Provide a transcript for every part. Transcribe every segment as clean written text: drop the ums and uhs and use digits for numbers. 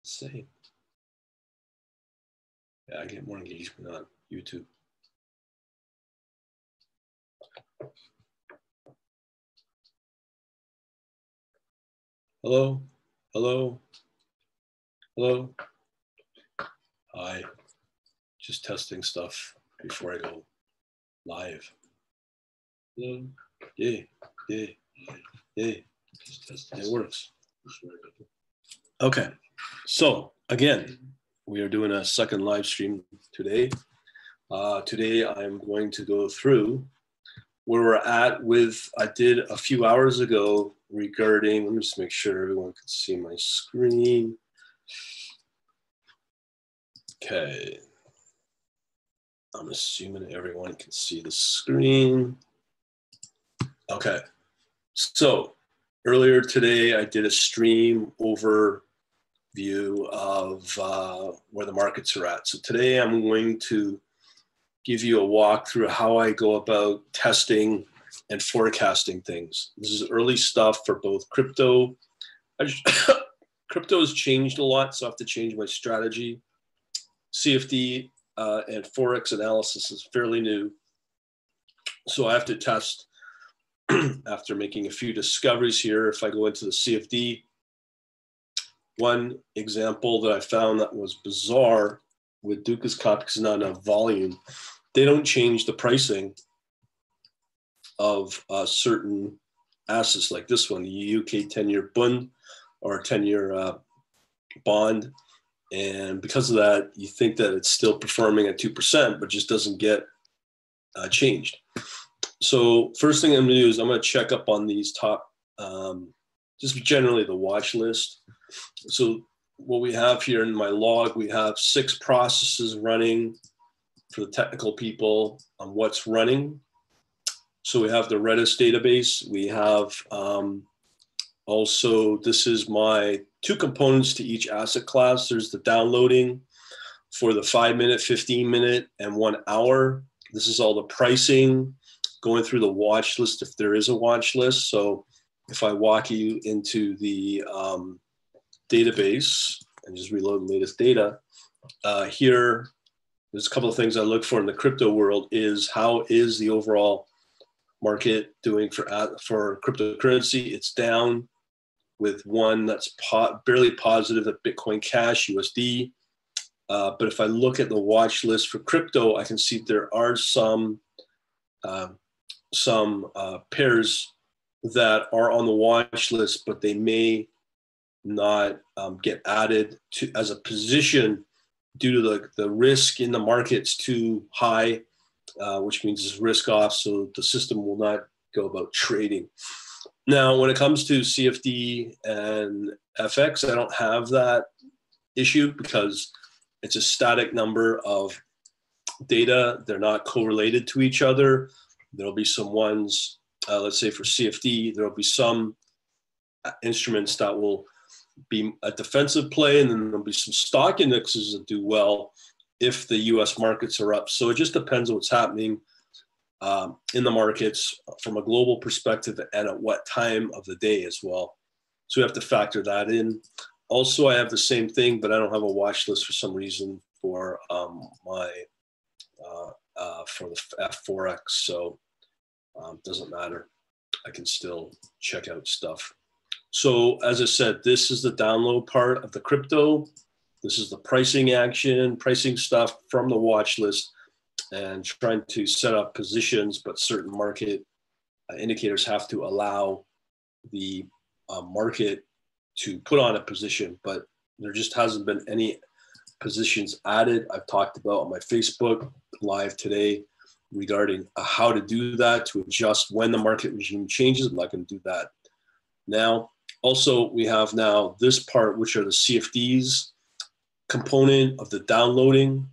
Same. Yeah, I get more engagement on YouTube. Hello, hello, hello. Hi, just testing stuff before I go live. Hello, yay, yay, yay. It works. Okay, so again, we are doing a second live stream today. Today I'm going to go through where we're at with, I did a few hours ago regarding, let me just make sure everyone can see my screen. Okay. I'm assuming everyone can see the screen. Okay. So earlier today, I did a stream overview of where the markets are at. So today I'm going to give you a walk through how I go about testing and forecasting things. This is early stuff for both crypto. Crypto has changed a lot, so I have to change my strategy. CFD and Forex analysis is fairly new. So I have to test after making a few discoveries here. If I go into the CFD, one example that I found that was bizarre with Dukas Cup, because not enough volume, they don't change the pricing of certain assets like this one, the UK 10-year bund or 10-year bond. And because of that, you think that it's still performing at 2%, but just doesn't get changed. So first thing I'm going to do is I'm going to check up on these top, just generally the watch list. So what we have here in my log, we have 6 processes running for the technical people on what's running. So we have the Redis database. We have also, this is my 2 components to each asset class. There's the downloading for the 5-minute, 15-minute, and 1 hour. This is all the pricing, going through the watch list if there is a watch list. So if I walk you into the database and just reload the latest data, here, there's a couple of things I look for in the crypto world is how is the overall market doing for cryptocurrency? It's down with one that's barely positive at Bitcoin Cash, USD. But if I look at the watch list for crypto, I can see there are some pairs that are on the watch list, but they may not get added to as a position due to the risk in the market's too high, which means it's risk off, so the system will not go about trading. Now, when it comes to CFD and FX, I don't have that issue because it's a static number of data. They're not correlated to each other. There'll be some ones, let's say for CFD, there'll be some instruments that will be a defensive play, and then there'll be some stock indexes that do well if the US markets are up. So it just depends on what's happening in the markets from a global perspective and at what time of the day as well. So we have to factor that in. Also, I have the same thing, but I don't have a watch list for some reason for for the Forex. So it doesn't matter. I can still check out stuff. So as I said, this is the download part of the crypto. This is the pricing action, pricing stuff from the watch list, and trying to set up positions, but certain market indicators have to allow the market to put on a position, but there just hasn't been any positions added. I've talked about on my Facebook live today regarding how to do that, to adjust when the market regime changes. I'm not going to do that now. Also, we have now this part, which are the CFDs component of the downloading.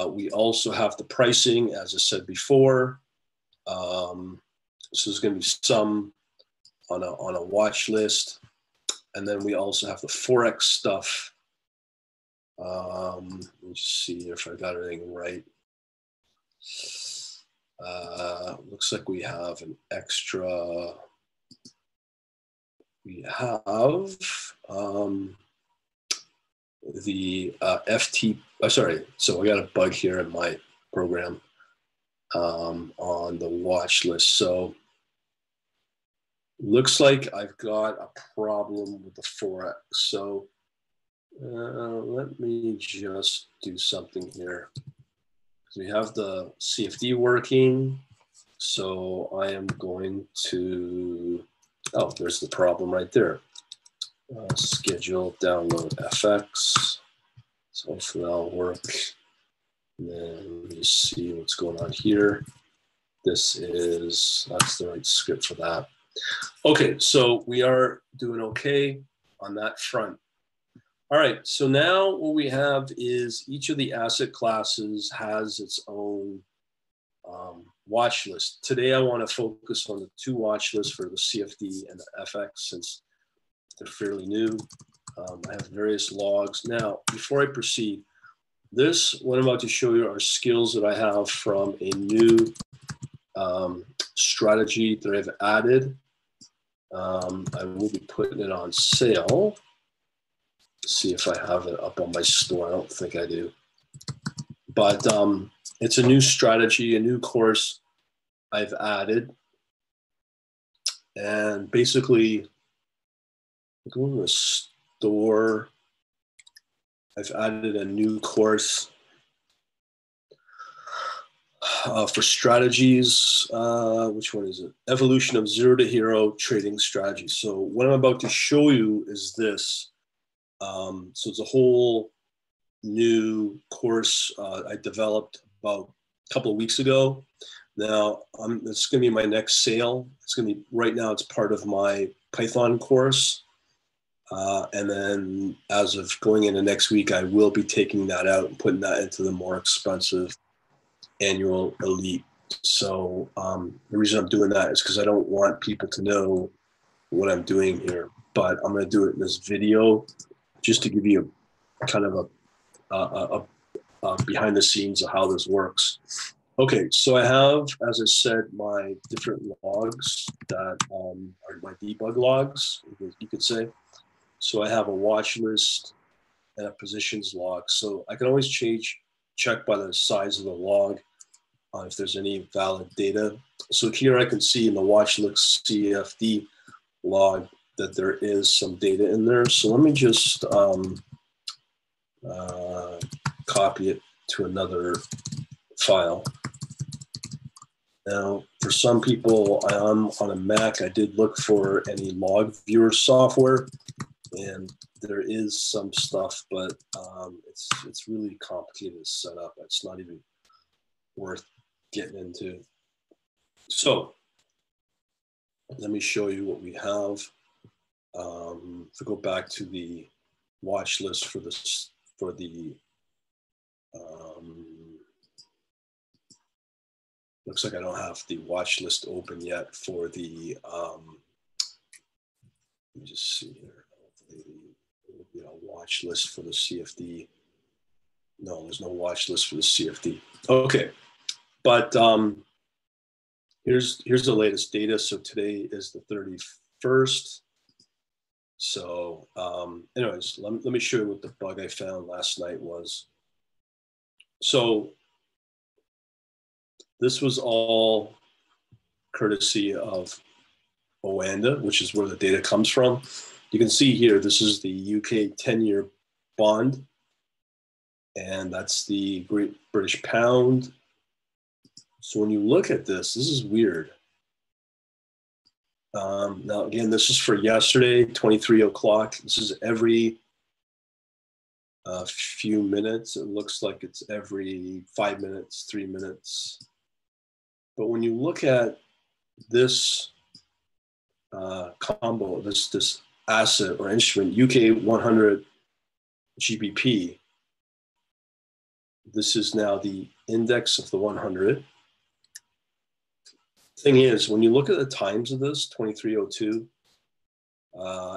We also have the pricing, as I said before. So there's going to be some on a watch list. And then we also have the Forex stuff. Let me just see if I got everything right. Looks like we have an extra. We have the sorry, so I got a bug here in my program on the watch list. So looks like I've got a problem with the Forex. So let me just do something here. We have the CFD working. So I am going to, oh, there's the problem right there. Schedule download FX. So hopefully that'll work. And then let me see what's going on here. That's the right script for that. Okay, so we are doing okay on that front. All right, so now what we have is each of the asset classes has its own watch list. Today, I want to focus on the two watch lists for the CFD and the FX since they're fairly new. I have various logs. Now, before I proceed, what I'm about to show you are skills that I have from a new strategy that I've added. I will be putting it on sale. See if I have it up on my store. I don't think I do. But it's a new strategy, a new course I've added. And basically, go to the store. I've added a new course for strategies. Which one is it? Evolution of Zero to Hero Trading Strategy. So what I'm about to show you is this. So it's a whole new course I developed about a couple of weeks ago. Now, it's going to be my next sale. It's going to be, right now, it's part of my Python course. And then as of going into next week, I will be taking that out and putting that into the more expensive annual elite. So the reason I'm doing that is because I don't want people to know what I'm doing here, but I'm going to do it in this video just to give you a kind of a behind the scenes of how this works. Okay, so I have, as I said, my different logs that are my debug logs, you could say. So I have a watch list and a positions log. So I can always check by the size of the log if there's any valid data. So here I can see in the watch list CFD log that there is some data in there. So let me just copy it to another file. Now, for some people, I'm on a Mac. I did look for any log viewer software, and there is some stuff, but it's really complicated to set up. It's not even worth getting into. So let me show you what we have. If we go back to the watch list for the looks like I don't have the watch list open yet for the, let me just see here. There will be a watch list for the CFD. No, there's no watch list for the CFD. Okay, but here's the latest data. So today is the 31st. So anyways, let me show you what the bug I found last night was. So this was all courtesy of Oanda, which is where the data comes from. You can see here, this is the UK 10-year bond, and that's the Great British Pound. So when you look at this is weird. Now, again, this is for yesterday, 23 o'clock. This is every few minutes. It looks like it's every 5 minutes, 3 minutes. But when you look at this combo, this asset or instrument, UK 100 GBP, this is now the index of the 100. Thing is, when you look at the times of this, 2302,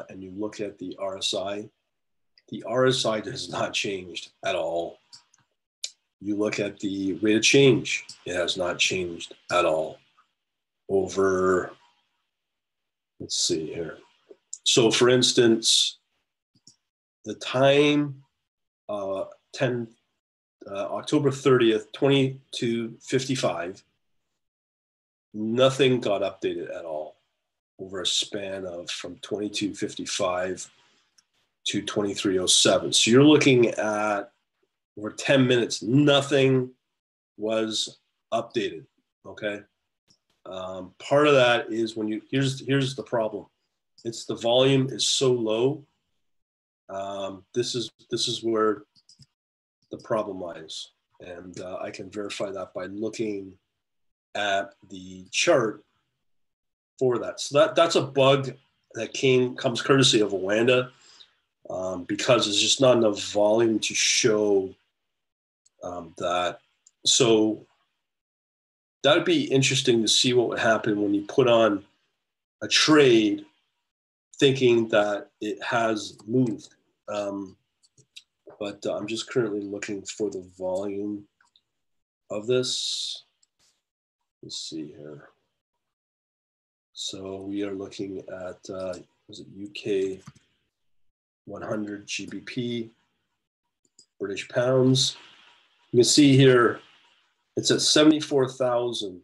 and you look at the RSI has not changed at all. You look at the rate of change, it has not changed at all over, let's see here. So for instance, the time uh, 10, October 30th, 2255, nothing got updated at all over a span of from 2255 to 2307. So you're looking at over 10 minutes, nothing was updated, okay? Part of that is when you, here's the problem. It's the volume is so low. This is where the problem lies. And I can verify that by looking at the chart for that. So that's a bug that comes courtesy of Awanda, because there's just not enough volume to show that. So that would be interesting to see what would happen when you put on a trade thinking that it has moved. But I'm just currently looking for the volume of this. Let's see here. So we are looking at, was it UK 100 GBP, British pounds. You can see here, it's at 74,000.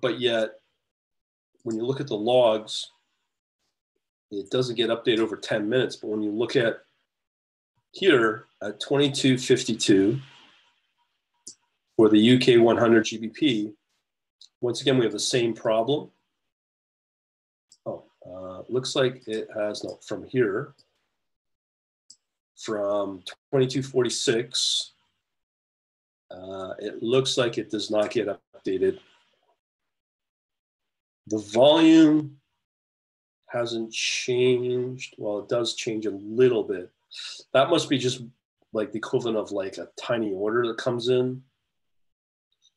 But yet, when you look at the logs, it doesn't get updated over 10 minutes. But when you look at here at 2252 for the UK 100 GBP, once again, we have the same problem. Oh, looks like it has, no, from here, from 2246, it looks like it does not get updated. The volume hasn't changed. Well, it does change a little bit. That must be just like the equivalent of like a tiny order that comes in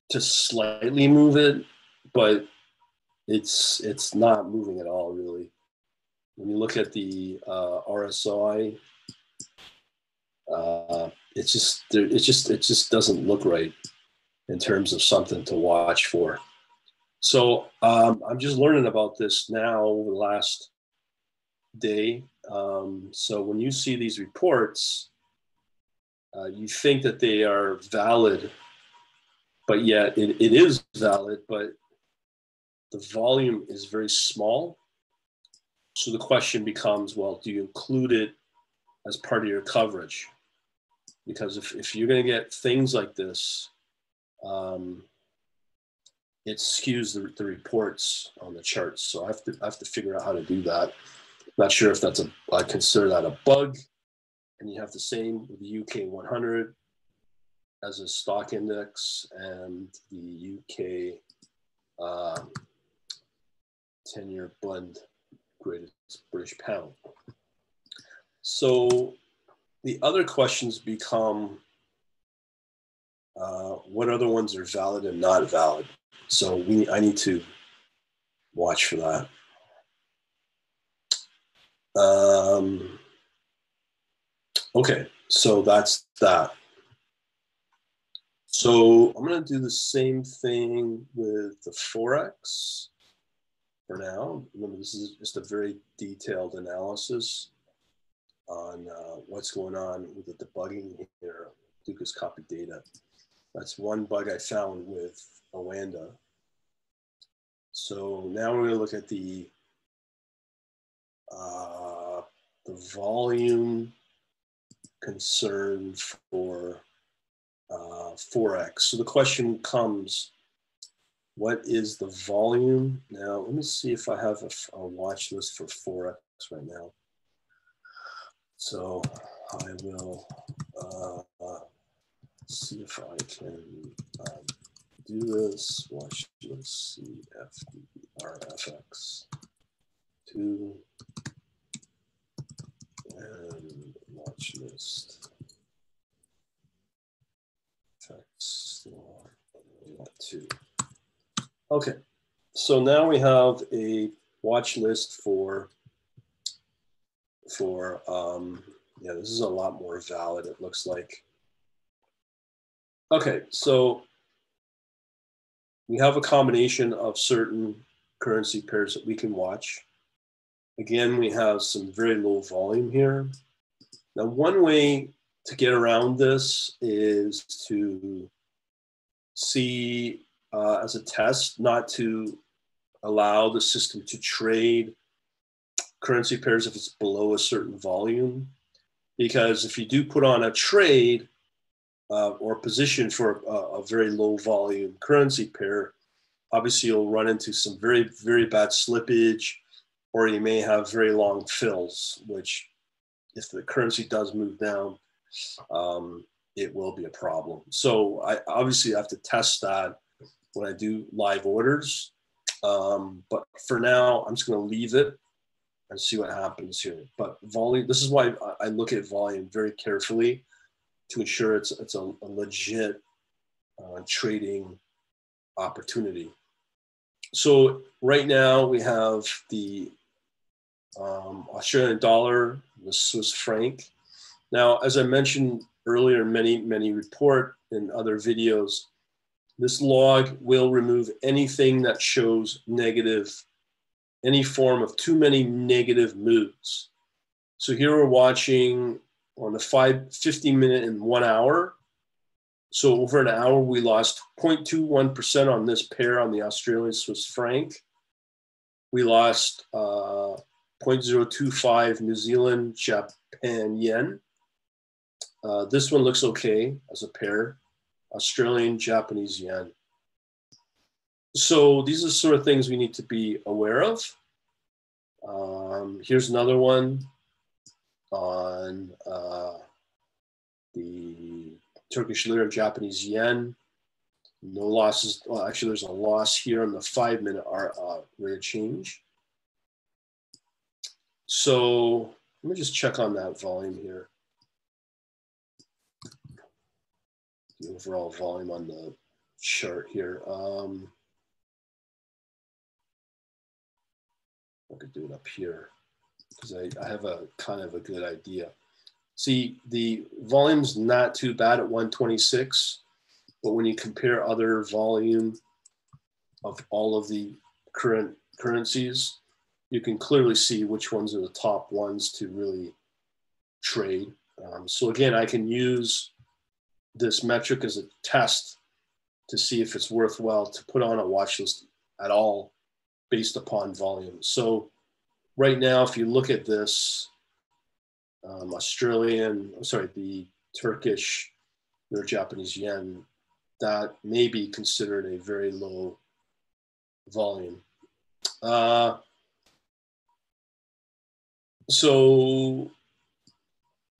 to slightly move it, but it's not moving at all, really. When you look at the RSI, it just doesn't look right in terms of something to watch for. So I'm just learning about this now over the last day. So when you see these reports, you think that they are valid, but yet it is valid, but the volume is very small. So the question becomes, well, do you include it as part of your coverage? Because if you're going to get things like this, it skews the reports on the charts. So I have to figure out how to do that. Not sure if I consider that a bug. And you have the same with the UK 100 as a stock index and the UK 10-year blend graded British pound. So the other questions become, what other ones are valid and not valid? So I need to watch for that. Okay, so that's that. So I'm going to do the same thing with the Forex for now. Remember, this is just a very detailed analysis on what's going on with the debugging here. Lucas copied data. That's one bug I found with Awanda. So now we're going to look at the volume concern for Forex. So the question comes, what is the volume? Now, let me see if I have a watch list for Forex right now. So I will see if I can do this. Watch list CFDRFX 2 and watch list FX 2. Okay, so now we have a watch list for yeah, this is a lot more valid, it looks like. Okay, so we have a combination of certain currency pairs that we can watch. Again, we have some very low volume here. Now, one way to get around this is to see as a test not to allow the system to trade currency pairs if it's below a certain volume. Because if you do put on a trade or position for a very low volume currency pair, obviously you'll run into some very, very bad slippage, or you may have very long fills, which if the currency does move down, it will be a problem. So I obviously have to test that when I do live orders. But for now, I'm just going to leave it and see what happens here. But volume, this is why I look at volume very carefully to ensure it's a legit trading opportunity. So right now we have the Australian dollar, the Swiss franc. Now, as I mentioned earlier in many report and other videos, this log will remove anything that shows negative, any form of too many negative moves. So here we're watching on the 50 minute and 1 hour. So over an hour, we lost 0.21% on this pair on the Australian Swiss franc. We lost 0.025 New Zealand Japan yen. This one looks okay as a pair, Australian Japanese yen. So these are the sort of things we need to be aware of. Here's another one on the Turkish lira, Japanese yen. No losses. Well, actually, there's a loss here on the 5 minute rate of change. So let me just check on that volume here. The overall volume on the chart here. I could do it up here because I have a kind of a good idea. See, the volume's not too bad at 126, but when you compare other volume of all of the current currencies, you can clearly see which ones are the top ones to really trade. So again, I can use this metric as a test to see if it's worthwhile to put on a watch list at all based upon volume. So right now, if you look at this, the Turkish or Japanese yen, that may be considered a very low volume. So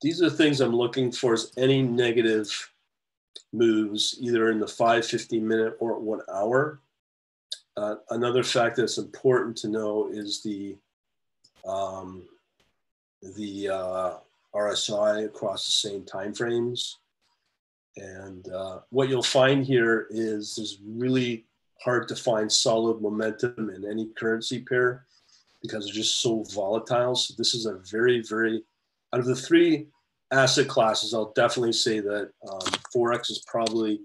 these are the things I'm looking for, is any negative moves, either in the 5, 15 minute or 1 hour. Another fact that's important to know is the RSI across the same time frames. And what you'll find here is it's really hard to find solid momentum in any currency pair because they're just so volatile. So this is a very, very, out of the three asset classes, I'll definitely say that Forex is probably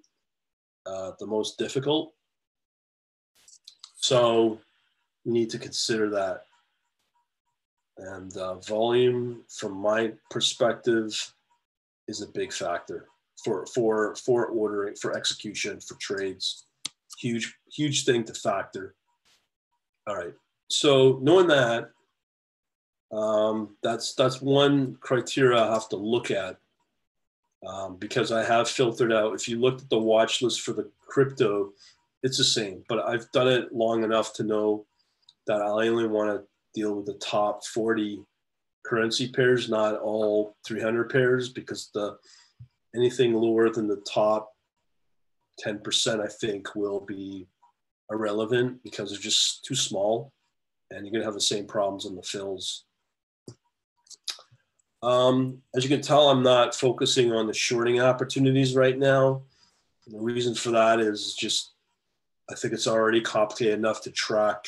the most difficult. So you need to consider that. And volume, from my perspective, is a big factor for ordering, for execution, for trades. Huge thing to factor. All right. So knowing that, that's one criteria I have to look at, because I have filtered out. If you looked at the watch list for the crypto, it's the same, but I've done it long enough to know that I only want to deal with the top 40 currency pairs, not all 300 pairs, because anything lower than the top 10%, I think, will be irrelevant because they're just too small, and you're going to have the same problems on the fills. As you can tell, I'm not focusing on the shorting opportunities right now. And the reason for that is just, I think it's already complicated enough to track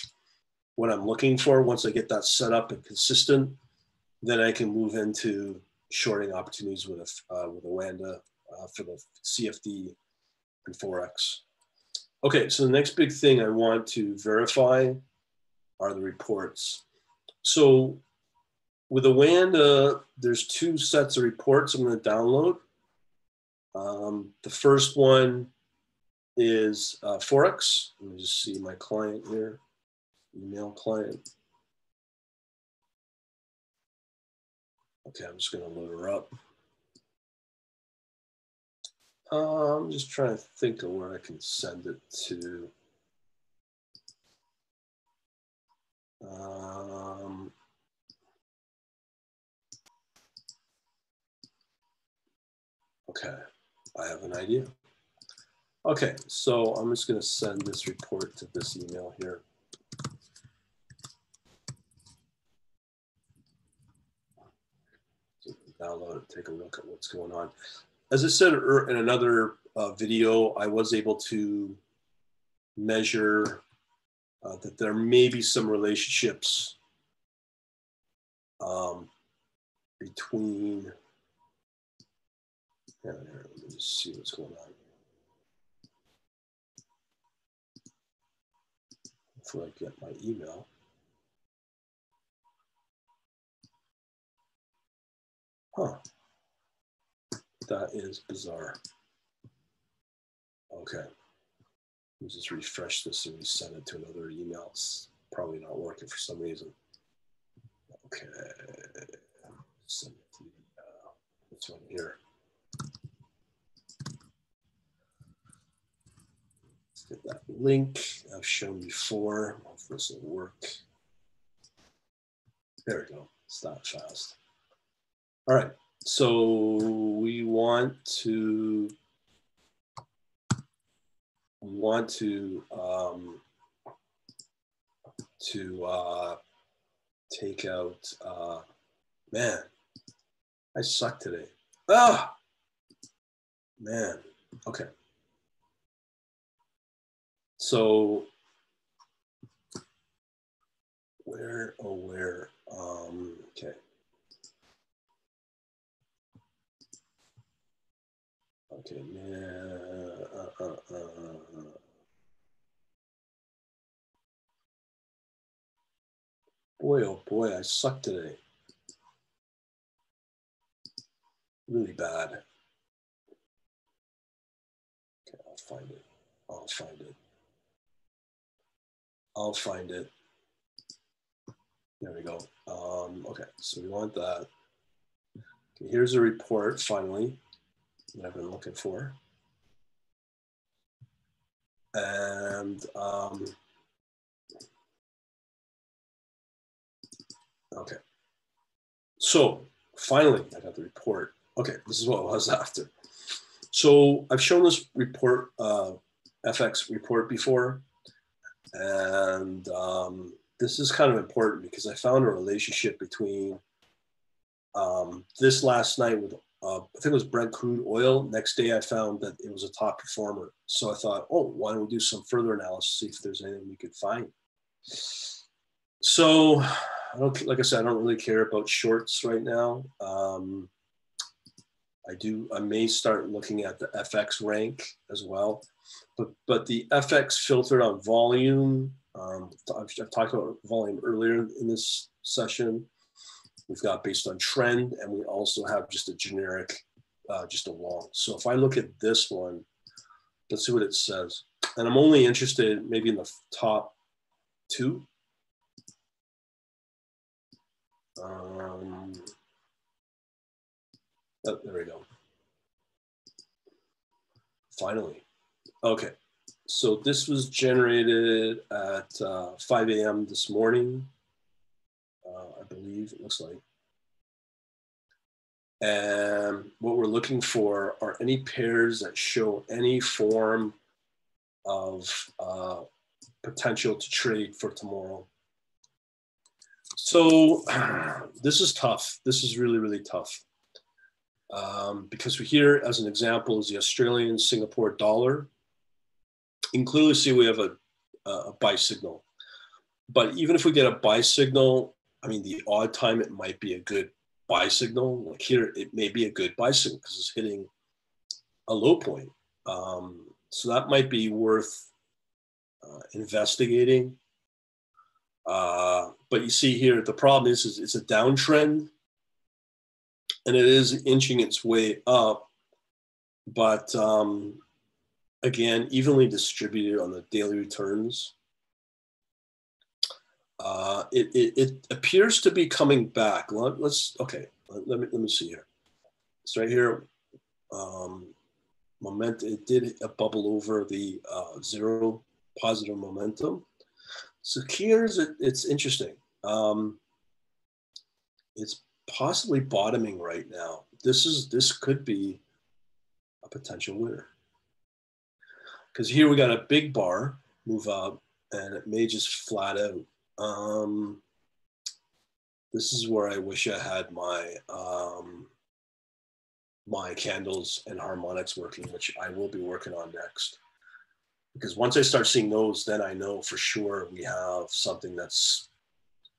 what I'm looking for. Once I get that set up and consistent, then I can move into shorting opportunities with a WANDA for the CFD and Forex. Okay, so the next big thing I want to verify are the reports. So with a WAN, there's two sets of reports I'm going to download. The first one is Forex. Let me just see my client here, email client. Okay, I'm just going to load her up. I'm just trying to think of where I can send it to. Okay, I have an idea. Okay, so I'm just going to send this report to this email here. So download it, take a look at what's going on. As I said in another video, I was able to measure that there may be some relationships between, let me just see what's going on. Before I get my email. Huh, that is bizarre. Okay, let me just refresh this and resend it to another email. It's probably not working for some reason. Okay, send it to this one here. Let's get that link I've shown before. If this will work. There we go. It's that fast. All right. So we want to take out. Man, I suck today. Ah, man. Okay. So where? Oh, where? Okay. Okay, man. Boy, oh boy, I suck today. Really bad. Okay, I'll find it. I'll find it. I'll find it. There we go. Okay, so we want that. Okay, here's a report, finally, that I've been looking for. And okay. So finally, I got the report. Okay, this is what I was after. So I've shown this report, FX report before. And this is kind of important because I found a relationship between this last night with, I think it was Brent crude oil. Next day, I found that it was a top performer. So I thought, oh, why don't we do some further analysis, see if there's anything we could find. So, like I said, I don't really care about shorts right now. I may start looking at the FX rank as well, but the FX filtered on volume. I've talked about volume earlier in this session. We've got based on trend, and we also have just a generic, just a long. So if I look at this one, let's see what it says. And I'm only interested maybe in the top two. Oh, there we go. Finally. Okay. So this was generated at 5 a.m. this morning, I believe it looks like. And what we're looking for are any pairs that show any form of potential to trade for tomorrow. So this is tough. This is really, really tough. Because here, as an example, is the Australian Singapore dollar. You can clearly see we have a buy signal. But even if we get a buy signal, I mean, the odd time it might be a good buy signal. Like here, it may be a good buy signal because it's hitting a low point. So that might be worth investigating. But you see here, the problem is it's a downtrend, and it is inching its way up, but again, evenly distributed on the daily returns. It appears to be coming back. Let me see here. It's right here. Momentum. It did a bubble over the zero positive momentum. So here's it's interesting. It's possibly bottoming right now. This could be a potential winner, because here we got a big bar move up, and it may just flat out. This is where I wish I had my my candles and harmonics working, which I will be working on next. Because once I start seeing those, then I know for sure we have something that's,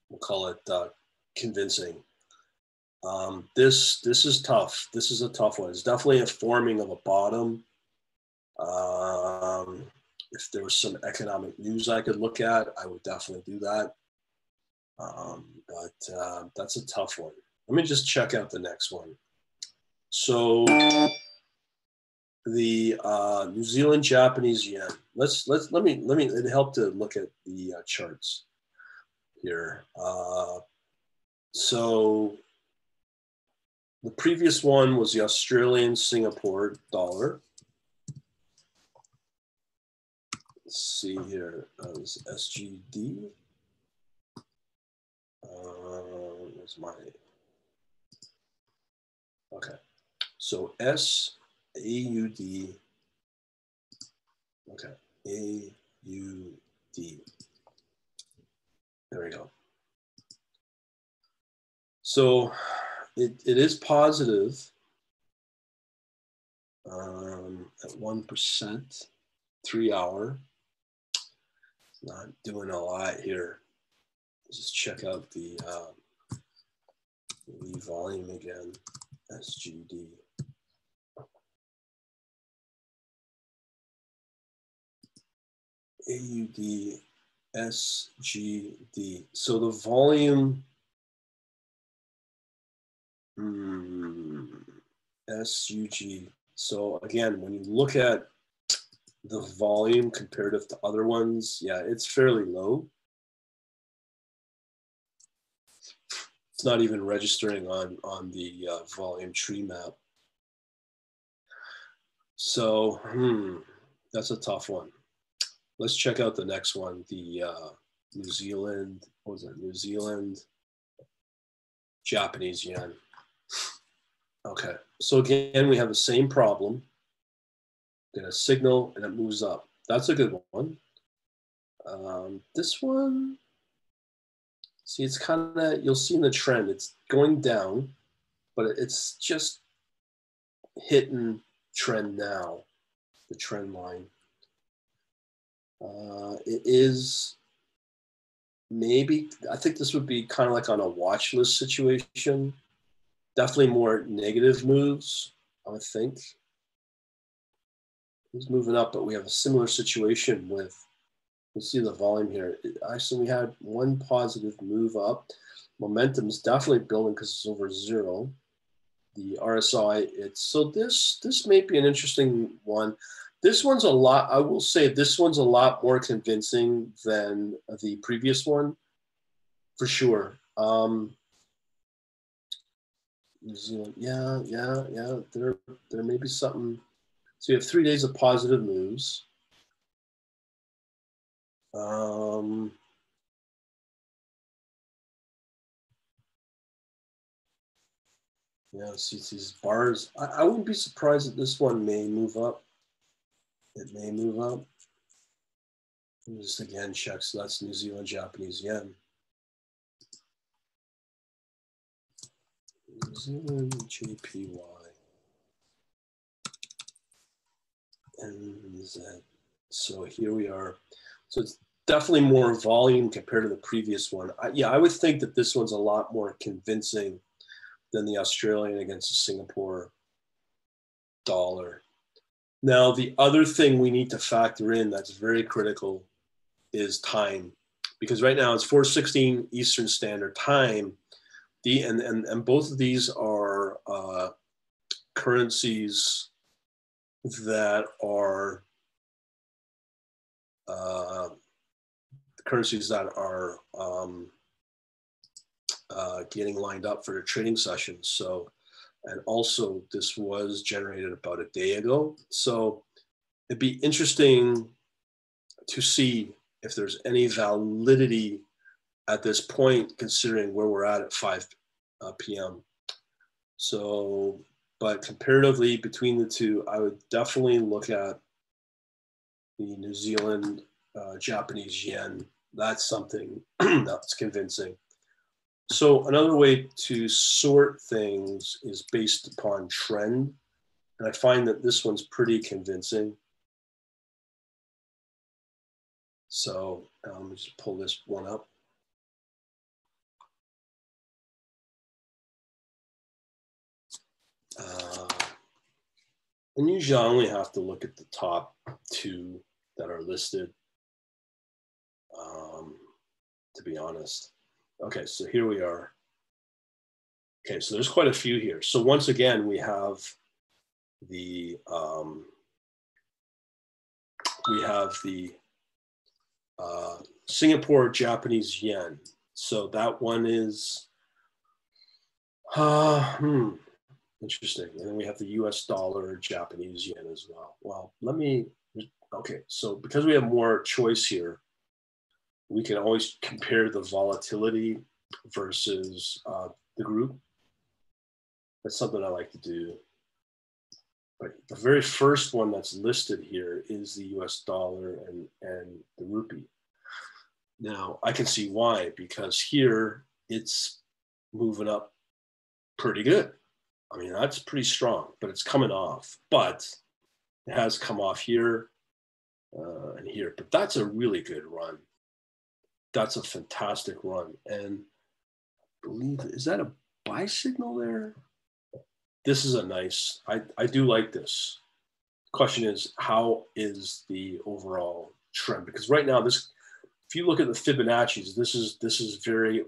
we'll call it convincing. This is tough. This is a tough one. It's definitely a forming of a bottom. If there was some economic news I could look at, I would definitely do that. But that's a tough one. Let me just check out the next one. So the New Zealand Japanese yen. Let me it help to look at the charts here. So the previous one was the Australian Singapore dollar. Let's see here, this SGD. Where's my, okay. So SAUD, okay, AUD. There we go. So it is positive at 1%, 3 hour. Not doing a lot here. Just check out the volume again, SGD. AUD, SGD. So the volume, SUG. So again, when you look at the volume comparative to other ones, yeah, it's fairly low. It's not even registering on the volume tree map. So that's a tough one. Let's check out the next one, the New Zealand, what was it? New Zealand Japanese yen. Okay, so again, we have the same problem. Get a signal and it moves up. That's a good one. This one, see, it's kind of, you'll see in the trend, it's going down, but it's just hitting trend now, the trend line. It is maybe, I think this would be kind of like on a watch list situation. Definitely more negative moves, I would think. He's moving up, but we have a similar situation with, you see the volume here. Actually, we had one positive move up. Momentum is definitely building because it's over zero. The RSI, it's, so this may be an interesting one. This one's a lot, I will say this one's a lot more convincing than the previous one, for sure. New Zealand, yeah. There may be something. So you have 3 days of positive moves. Yeah, see these bars. I wouldn't be surprised that this one may move up. It may move up. Let me just again check. So that's New Zealand Japanese yen. New Zealand JPY. NZ. So here we are. So it's definitely more volume compared to the previous one. I would think that this one's a lot more convincing than the Australian against the Singapore dollar. Now, the other thing we need to factor in that's very critical is time. because right now it's 4:16 Eastern Standard Time. And both of these are currencies that are getting lined up for the trading sessions. So, and also this was generated about a day ago. So it'd be interesting to see if there's any validity at this point, considering where we're at 5 p.m. So, but comparatively between the two, I would definitely look at the New Zealand Japanese yen. That's something that's convincing. So another way to sort things is based upon trend. And I find that this one's pretty convincing. So let me just pull this one up. And usually I only have to look at the top two that are listed, to be honest. Okay, so here we are. Okay, so there's quite a few here. So once again, we have the Singapore Japanese yen. So that one is interesting. And then we have the US dollar Japanese yen as well. Well, okay, so because we have more choice here, we can always compare the volatility versus the group. That's something I like to do. But the very first one that's listed here is the US dollar and the rupee. Now, I can see why, because here it's moving up pretty good. I mean, that's pretty strong, but it's coming off. But it has come off here and here. But that's a really good run. That's a fantastic run. And I believe, is that a buy signal there? This is a nice, I do like this. The question is, how is the overall trend? Because right now, this, if you look at the Fibonacci's, this is very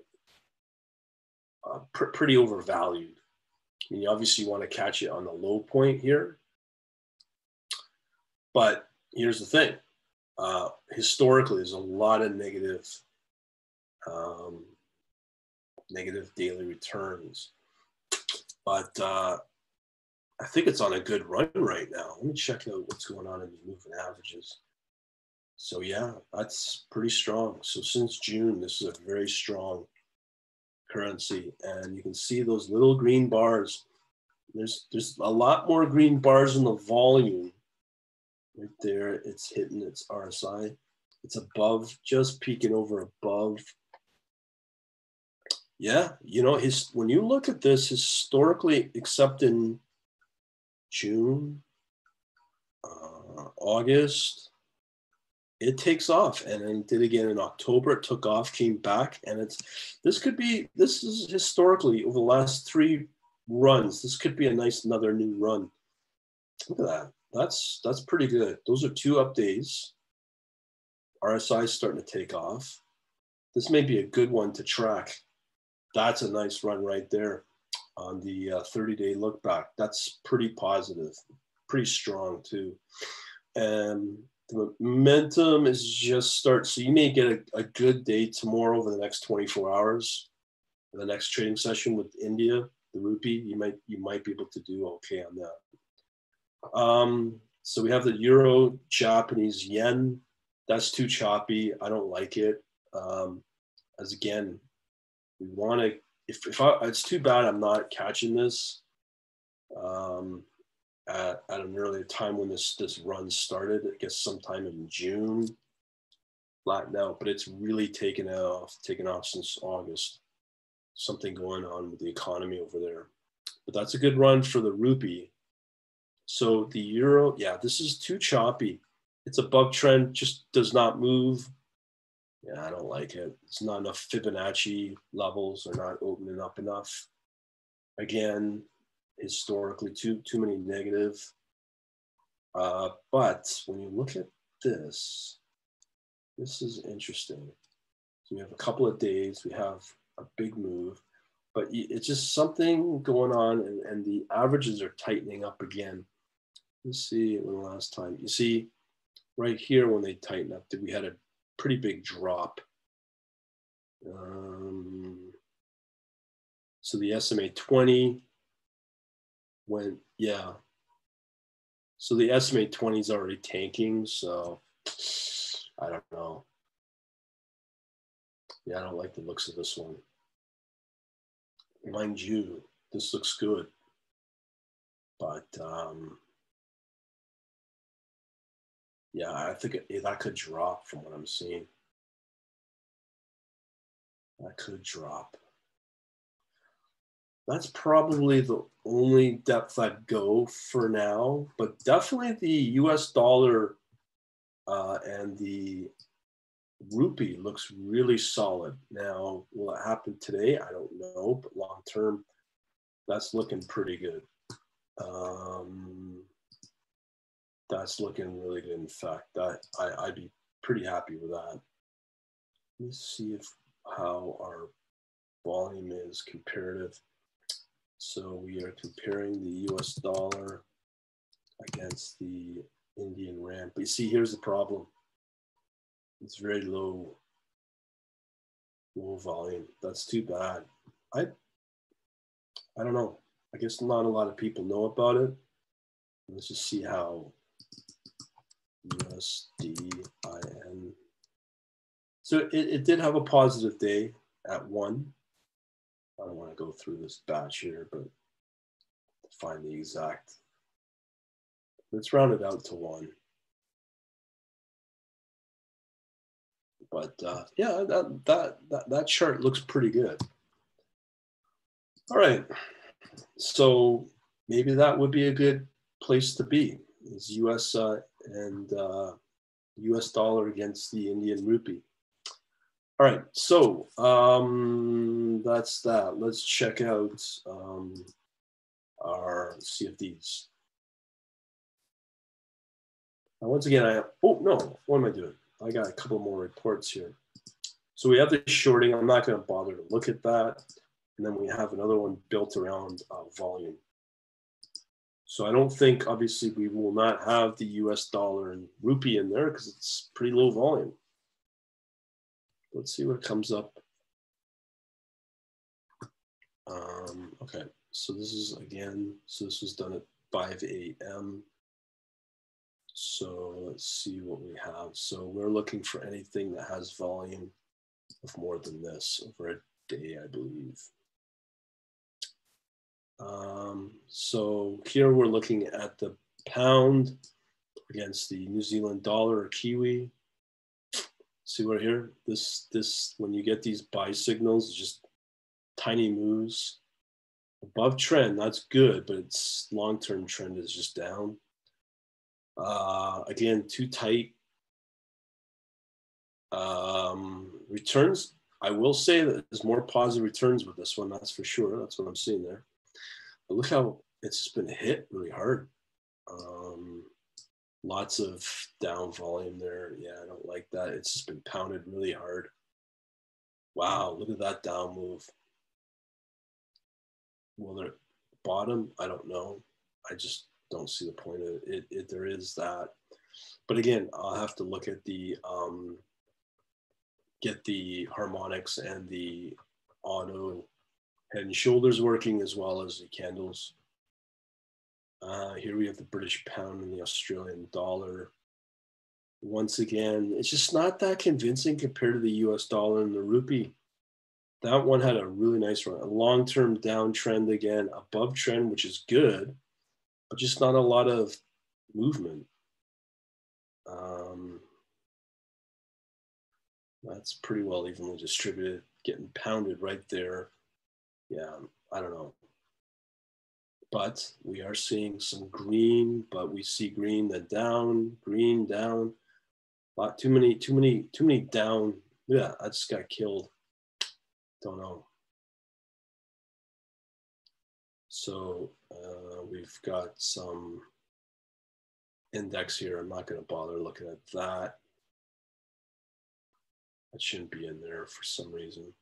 pretty overvalued. I mean, you obviously want to catch it on the low point here. But here's the thing. Historically, there's a lot of negative daily returns. But I think it's on a good run right now. Let me check out what's going on in the moving averages. So yeah, that's pretty strong. So since June, this is a very strong currency. And you can see those little green bars. There's a lot more green bars in the volume. Right there, it's hitting its RSI. It's above, just peeking over above. Yeah, you know, when you look at this historically, except in June, August, it takes off, and then did again in October. It took off, came back, and this is historically over the last 3 runs. This could be a nice another new run. Look at that. That's pretty good. Those are 2 up days. RSI is starting to take off. This may be a good one to track. That's a nice run right there on the 30-day look back. That's pretty positive, pretty strong too. And the momentum is just start. So you may get a good day tomorrow over the next 24 hours. The next trading session with India, the rupee, you might be able to do okay on that. So we have the euro Japanese yen. That's too choppy. I don't like it. As again, we want to. It's too bad I'm not catching this at an earlier time when this run started. I guess sometime in June, flattened out, but it's really taken off since August. Something going on with the economy over there. But that's a good run for the rupee. So the euro, yeah, this is too choppy. It's above trend, just does not move. Yeah, I don't like it. It's not enough Fibonacci levels are not opening up enough. Again, historically, too many negative. But when you look at this is interesting. we have a couple of days, we have a big move, but it's just something going on, and the averages are tightening up again. Let's see when the last time. You see right here when they tighten up, we had a pretty big drop. So the SMA 20 went, yeah. So the SMA 20 is already tanking, so I don't know. Yeah, I don't like the looks of this one. Mind you, this looks good, but yeah, I think that could drop from what I'm seeing. That could drop. That's probably the only depth I'd go for now, but definitely the US dollar and the rupee looks really solid. Now, will it happen today? I don't know, but long term, that's looking pretty good. That's looking really good. In fact, I'd be pretty happy with that. Let's see how our volume is comparative. So we are comparing the US dollar against the Indian rand. But you see, here's the problem. It's very low volume. That's too bad. I don't know. I guess not a lot of people know about it. Let's just see how USDIN. So it did have a positive day at 1. I don't want to go through this batch here, but find the exact. Let's round it out to 1. But yeah, that chart looks pretty good. All right, so maybe that would be a good place to be, is US and US dollar against the Indian rupee. All right, so that's that. Let's check out our CFDs. Now, once again, oh no, what am I doing? I got a couple more reports here. So we have the shorting. I'm not going to bother to look at that. And then we have another one built around volume. So I don't think, obviously, we will not have the US dollar and rupee in there because it's pretty low volume. Let's see what comes up. Okay, so this is again, so this was done at 5 a.m. So let's see what we have. So we're looking for anything that has volume of more than this over a day, I believe. So here we're looking at the pound against the New Zealand dollar or Kiwi. See right here, this when you get these buy signals, just tiny moves above trend. That's good, but its long-term trend is just down. Again, too tight. Returns, I will say that there's more positive returns with this one, that's for sure. That's what I'm seeing there. But look how it's just been hit really hard. Lots of down volume there. Yeah, I don't like that. It's just been pounded really hard. Wow, look at that down move. Will there bottom? I don't know. I just don't see the point of it. There is that. But again, I'll have to look at the, get the harmonics and the auto head and shoulders working as well as the candles. Here we have the British pound and the Australian dollar. Once again, it's just not that convincing compared to the US dollar and the rupee. That one had a really nice run, a long-term downtrend again, above trend, which is good, but just not a lot of movement. That's pretty well evenly distributed, getting pounded right there. Yeah, I don't know. But we are seeing some green, but we see green, then down, green, down. Too many down. Yeah, I just got killed. Don't know. So we've got some index here. I'm not going to bother looking at that. That shouldn't be in there for some reason.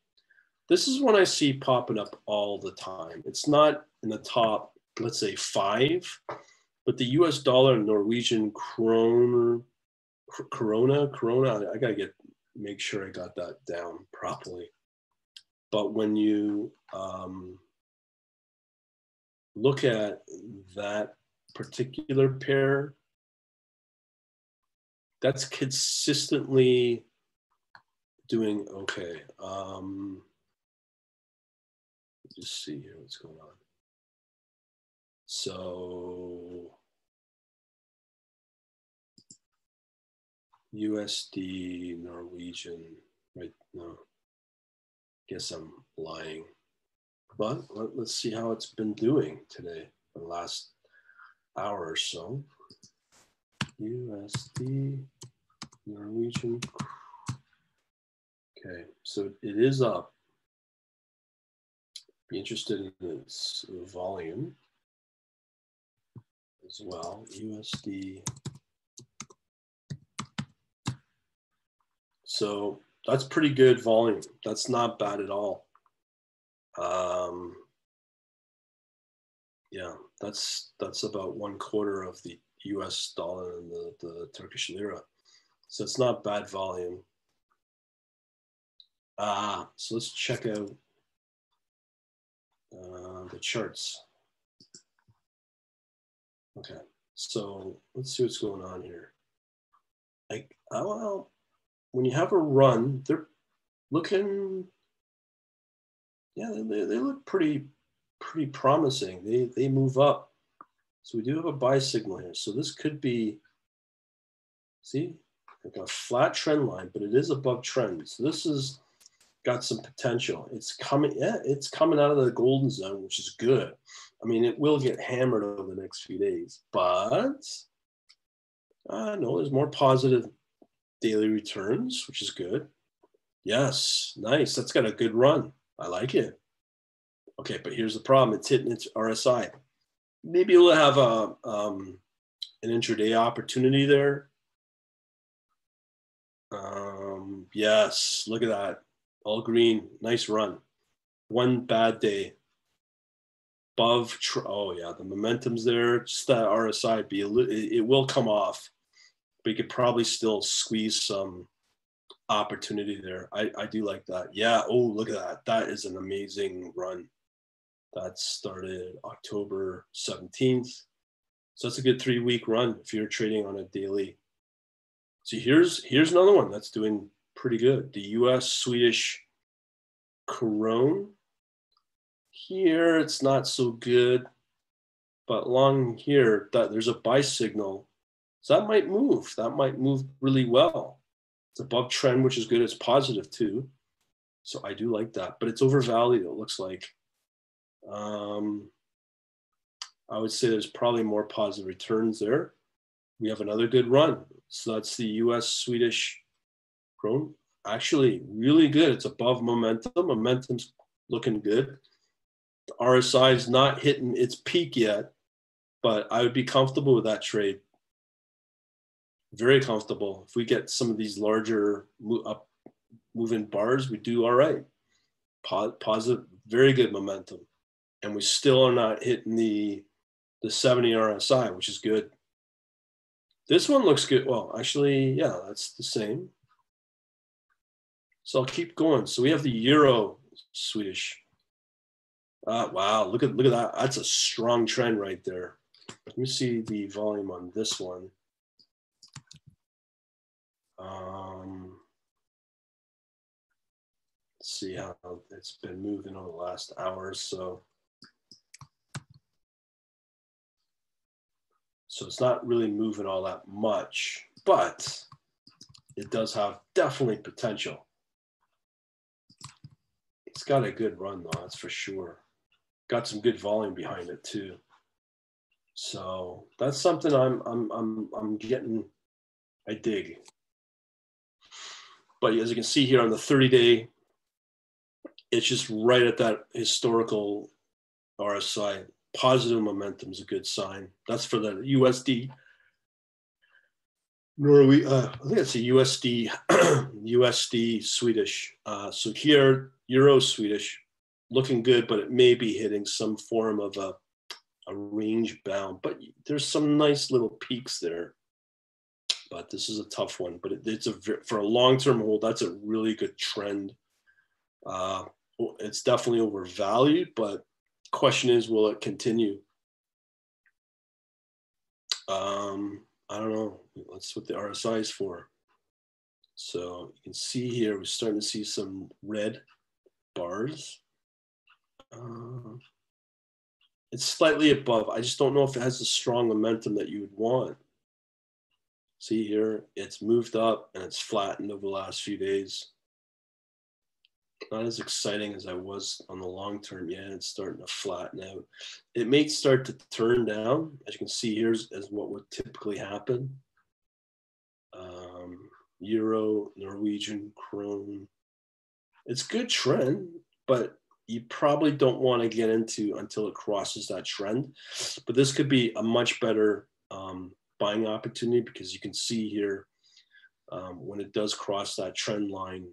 This is one I see popping up all the time. It's not in the top, let's say 5, but the US dollar and Norwegian krone, Corona, I gotta make sure I got that down properly. But when you look at that particular pair, that's consistently doing okay. Just see here what's going on. So USD, Norwegian, right? No, guess I'm lying. But let's see how it's been doing today, the last hour or so. USD, Norwegian. Okay, so it is up. Be interested in its volume as well. USD. So that's pretty good volume. That's not bad at all. Yeah, that's about 1/4 of the US dollar and the Turkish lira. So it's not bad volume. So let's check out the charts. Okay, so let's see what's going on here. Like, well, when you have a run, they're looking, yeah, they look pretty promising. They move up. So we do have a buy signal here. So this could be, see, like a flat trend line, but it is above trend. So this is got some potential. It's coming, yeah, it's coming out of the golden zone, which is good. I mean, it will get hammered over the next few days, but no, there's more positive daily returns, which is good. Yes, nice. That's got a good run. I like it. Okay, but here's the problem. It's hitting its RSI. Maybe we'll have an intraday opportunity there. Yes, look at that. All green. Nice run. One bad day. Above. Oh, yeah, the momentum's there. Just that RSI. It will come off. But you could probably still squeeze some opportunity there. I do like that. Yeah. Oh, look at that. That is an amazing run. That started October 17th. So that's a good 3-week run if you're trading on a daily. So here's another one that's doing pretty good. The US Swedish krone. Here it's not so good, but along here there's a buy signal. So that might move. That might move really well. It's above trend, which is good. It's positive too. So I do like that, but it's overvalued, it looks like. I would say there's probably more positive returns there. We have another good run. So that's the US Swedish krone. Actually, really good. It's above momentum. Momentum's looking good. The RSI is not hitting its peak yet, but I would be comfortable with that trade. Very comfortable. If we get some of these larger up moving bars, we do all right. Positive, very good momentum. And we still are not hitting the 70 RSI, which is good. This one looks good. Well, actually, yeah, that's the same. So I'll keep going. So we have the Euro Swedish. Wow, look at that. That's a strong trend right there. Let me see the volume on this one. Let's see how it's been moving over the last hour or so. So it's not really moving all that much, but it does have definitely potential. It's got a good run though, that's for sure. Got some good volume behind it too. So that's something I'm getting, I dig. But as you can see here on the 30-day, it's just right at that historical RSI. Positive momentum is a good sign. That's for the USD. I think it's a USD, USD Swedish. So here, Euro Swedish, looking good, but it may be hitting some form of a range bound. But there's some nice little peaks there. But this is a tough one. But it's for a long-term hold, that's a really good trend. It's definitely overvalued, but the question is, will it continue? I don't know. That's what the RSI is for. So you can see here, we're starting to see some red bars. It's slightly above. I just don't know if it has the strong momentum that you would want. See here, it's moved up and it's flattened over the last few days. Not as exciting as I was on the long term. Yeah, it's starting to flatten out. It may start to turn down, as you can see here, as what would typically happen. Euro, Norwegian krone. It's good trend, but you probably don't want to get into until it crosses that trend. But this could be a much better buying opportunity, because you can see here when it does cross that trend line,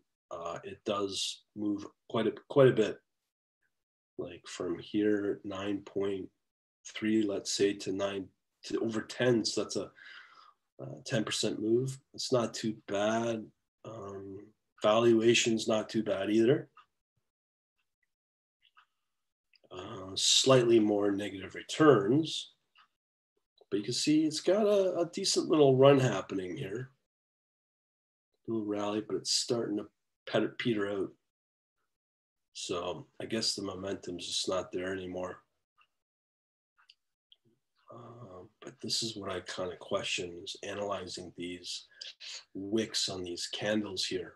it does move quite a bit, like from here 9.3, let's say, to over 10. So that's a 10% move. It's not too bad. Valuation's not too bad either. Slightly more negative returns, but you can see it's got a decent little run happening here. A little rally, but it's starting to peter out. So I guess the momentum's just not there anymore. But this is what I kind of question, is analyzing these wicks on these candles here.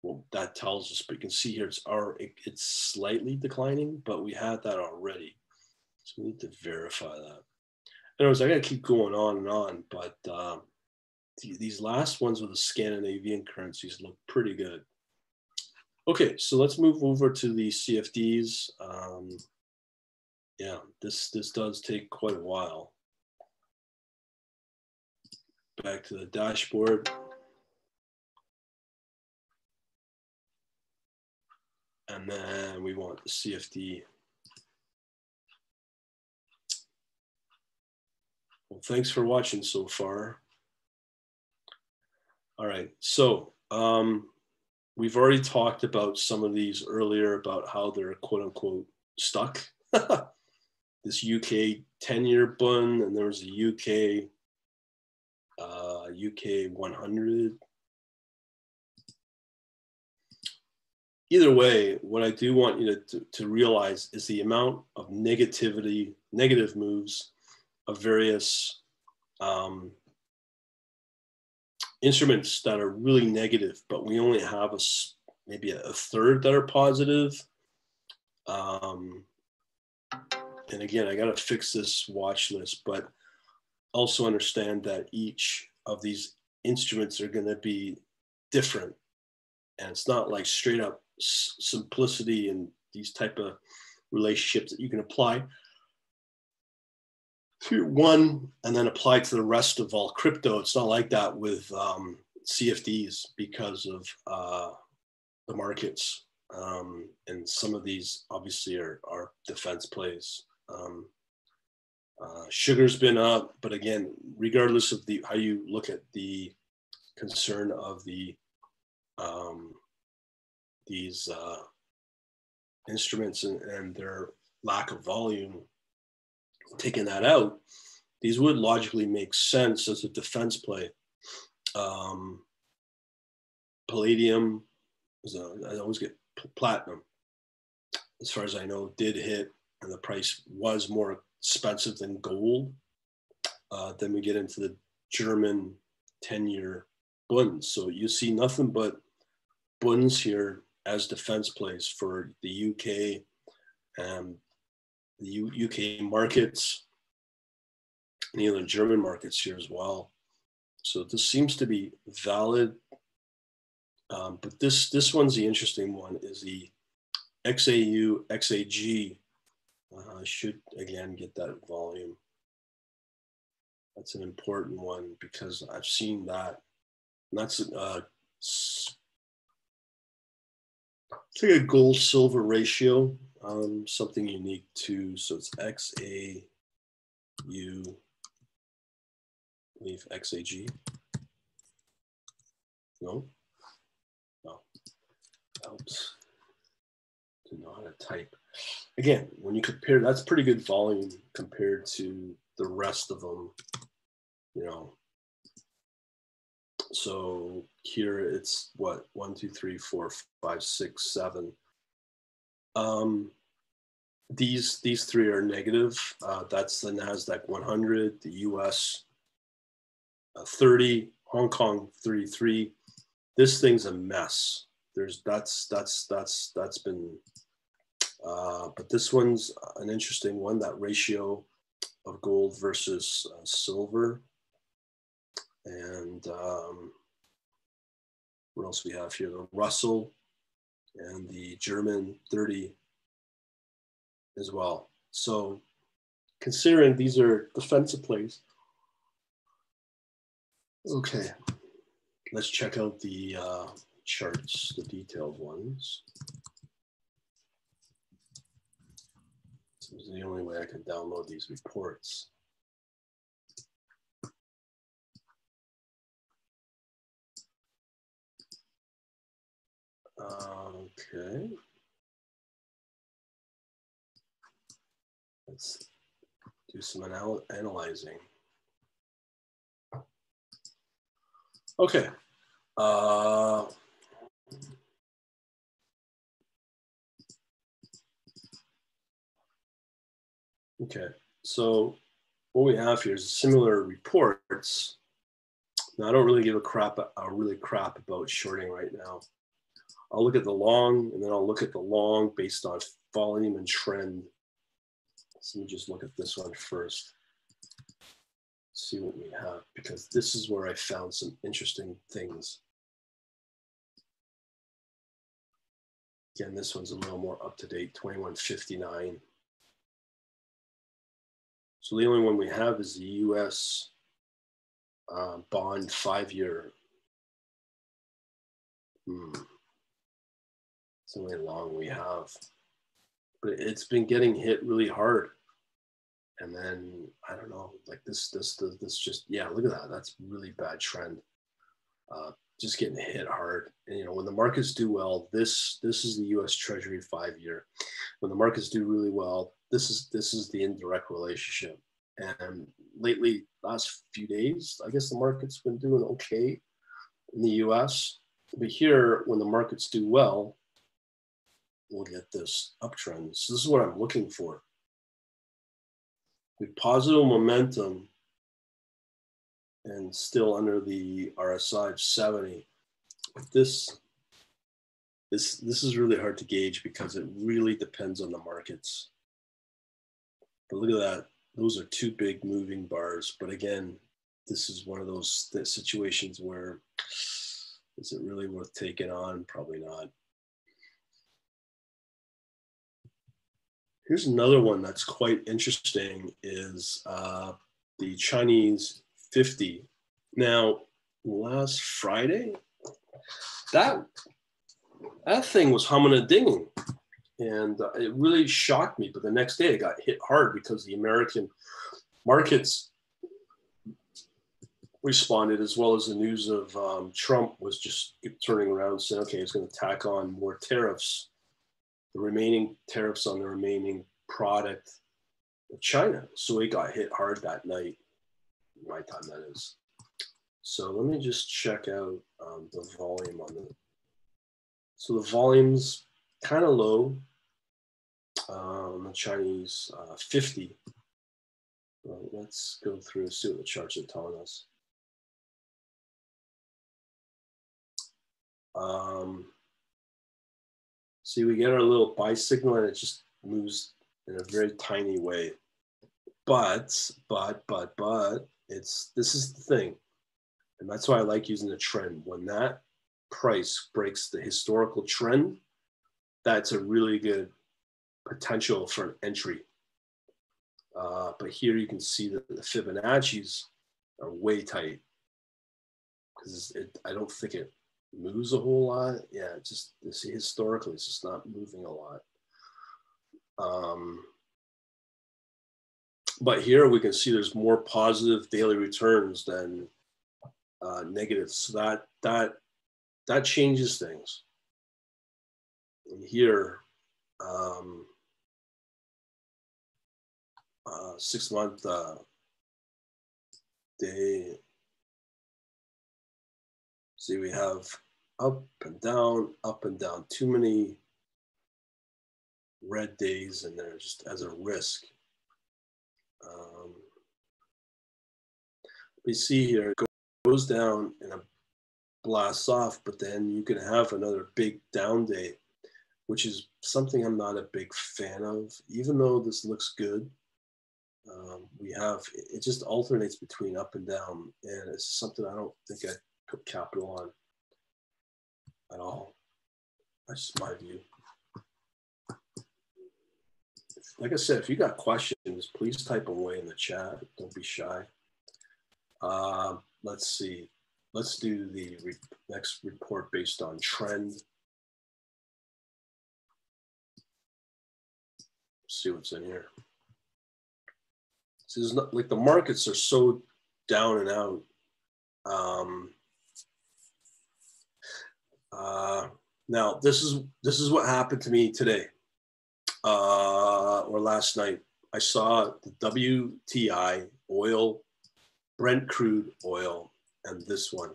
Well, that tells us, but you can see here it's slightly declining, but we had that already. So we need to verify that. Anyways, I got to keep going on and on, but these last ones with the Scandinavian currencies look pretty good. Okay, so let's move over to the CFDs. Yeah, this does take quite a while. Back to the dashboard. And then we want the CFD. Well, thanks for watching so far. All right, so we've already talked about some of these earlier, about how they're quote unquote stuck. This UK 10-year bund, and there was a UK 100. Either way, what I do want you to realize is the amount of negative moves of various instruments that are really negative, but we only have maybe a third that are positive. And again, I got to fix this watch list, but also understand that each of these instruments are going to be different. And it's not like straight up simplicity and these type of relationships that you can apply to one and then apply to the rest of all crypto. It's not like that with CFDs, because of the markets. And some of these obviously are defense plays. Sugar's been up, but again, regardless of how you look at the concern of these instruments and their lack of volume, taking that out, these would logically make sense as a defense play. Palladium, I always get platinum, as far as I know, did hit, and the price was more expensive than gold. Then we get into the German 10-year bunds. So you see nothing but bunds here as defense plays for the UK and the UK markets, and even the German markets here as well. So this seems to be valid. But this one's the interesting one, is the XAU, XAG. I should, again, get that volume. That's an important one because I've seen that. And that's it's like a gold silver ratio, something unique too. So it's XAU, leave XAG. No, no, helps to know how to type. Again, when you compare, that's pretty good volume compared to the rest of them, you know. So here it's what, 1, 2, 3, 4, 5, 6, 7. These three are negative. That's the NASDAQ 100, the US 30, Hong Kong 33. This thing's a mess. That's been, but this one's an interesting one. That ratio of gold versus silver. And what else we have here? The Russell and the German 30 as well. So considering these are defensive plays. Okay, let's check out the charts, the detailed ones. This is the only way I can download these reports. Okay. Let's do some analyzing. Okay. Okay. So what we have here is similar reports. Now, I don't really give a crap about shorting right now. I'll look at the long, and then I'll look at the long based on volume and trend. So let me just look at this one first. See what we have, because this is where I found some interesting things. Again, this one's a little more up to date, 2159. So the only one we have is the US bond 5-year. It's the only long we have. But it's been getting hit really hard. And then, I don't know, like this just, yeah, look at that. That's really bad trend. Just getting hit hard. And, you know, when the markets do well, this is the US Treasury 5-year. When the markets do really well, this is the indirect relationship. And lately, last few days, I guess the market's been doing okay in the US. But here, when the markets do well, we'll get this uptrend. So this is what I'm looking for. With positive momentum and still under the RSI of 70. This is really hard to gauge because it really depends on the markets. But look at that. Those are two big moving bars. But again, this is one of those situations where, is it really worth taking on? Probably not. Here's another one that's quite interesting is the Chinese 50. Now, last Friday, that thing was humming and dinging. And it really shocked me. But the next day, it got hit hard because the American markets responded, as well as the news of Trump was just turning around and saying, okay, he's going to tack on more tariffs, the remaining tariffs on the remaining product of China. So it got hit hard that night, my time that is. So let me just check out the volume on it. So the volume's kind of low on the Chinese 50. Well, let's go through and see what the charts are telling us. See, we get our little buy signal and it just moves in a very tiny way. But this is the thing. And that's why I like using the trend. When that price breaks the historical trend, that's a really good potential for an entry. But here you can see that the Fibonacci's are way tight because I don't think it moves a whole lot. Yeah, just historically, it's just not moving a lot. But here we can see there's more positive daily returns than negative. So that changes things. And here, 6 month day. See, we have up and down, too many red days in there just as a risk. We see here, it goes down and it blasts off, but then you can have another big down day, which is something I'm not a big fan of, even though this looks good. It just alternates between up and down, and it's something I don't think I put capital on at all. That's just my view. Like I said, if you got questions, please type them away in the chat. Don't be shy. Let's see. Let's do the next report based on trend. Let's see what's in here. So it's not like the markets are so down and out. Now this is what happened to me today or last night. I saw the WTI oil, Brent crude oil, and this one.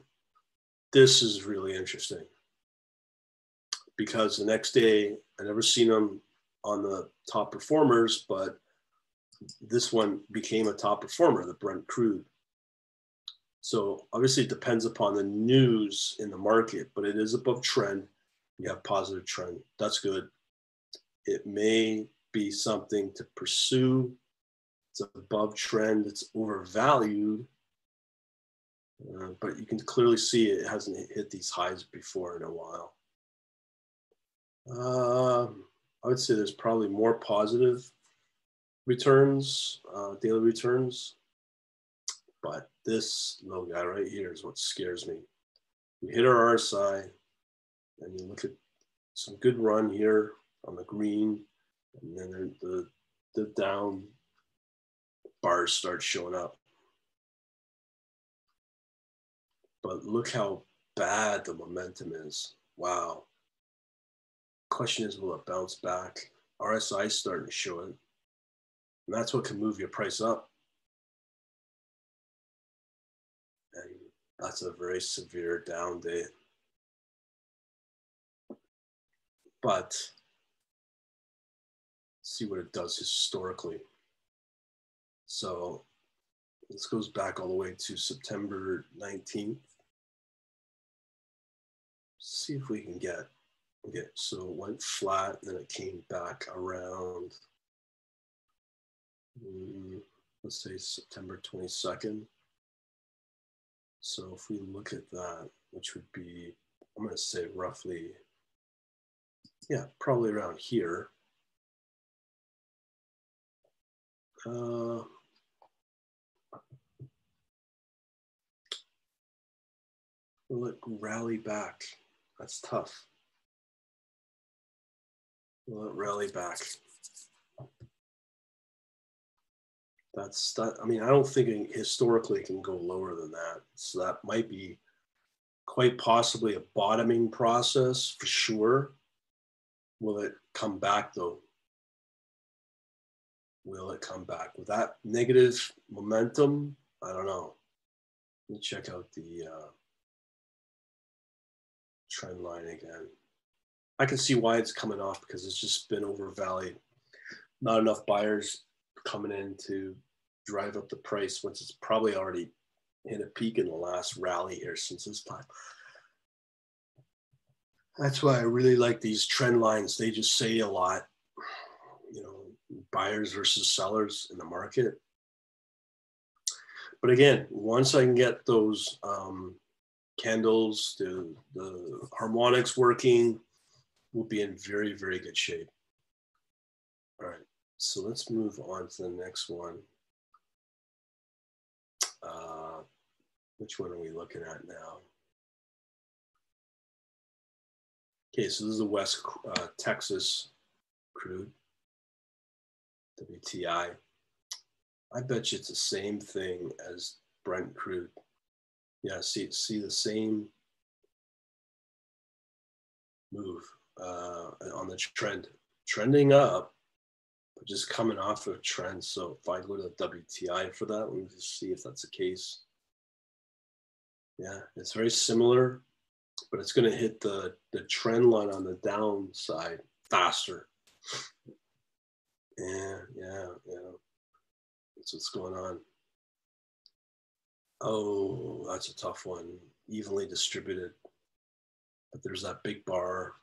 This is really interesting because the next day I never seen them on the top performers, but this one became a top performer, the Brent crude. So obviously it depends upon the news in the market, but it is above trend. You have positive trend. That's good. It may be something to pursue. It's above trend. It's overvalued. But you can clearly see it hasn't hit these highs before in a while. I would say there's probably more positive returns, daily returns. But this little guy right here is what scares me. We hit our RSI, and you look at some good run here on the green, and then the down bars start showing up. But look how bad the momentum is. Wow. Question is, will it bounce back? RSI is starting to show it. And that's what can move your price up. And that's a very severe down day. But see what it does historically. So this goes back all the way to September 19th. See if we can get, okay, so it went flat, and then it came back around, let's say September 22nd. So if we look at that, which would be, I'm going to say roughly, yeah, probably around here. Will it rally back? That's tough. Will it rally back? That's that. I mean, I don't think historically it can go lower than that. So that might be quite possibly a bottoming process for sure. Will it come back though? Will it come back with that negative momentum? I don't know. Let me check out the trend line again. I can see why it's coming off because it's just been overvalued. Not enough buyers coming in to drive up the price once it's probably already hit a peak in the last rally here since this time. That's why I really like these trend lines. They just say a lot, you know, buyers versus sellers in the market. But again, once I can get those candles, the harmonics working, we'll be in very, very good shape. All right, so let's move on to the next one. Which one are we looking at now? Okay, so this is the West Texas crude, WTI. I bet you it's the same thing as Brent crude. Yeah, see the same move on the trend, trending up, but just coming off of a trend. So if I go to the WTI for that, let me just see if that's the case. Yeah, it's very similar, but it's going to hit the trend line on the downside faster. Yeah. That's what's going on. Oh, that's a tough one. Evenly distributed. But there's that big bar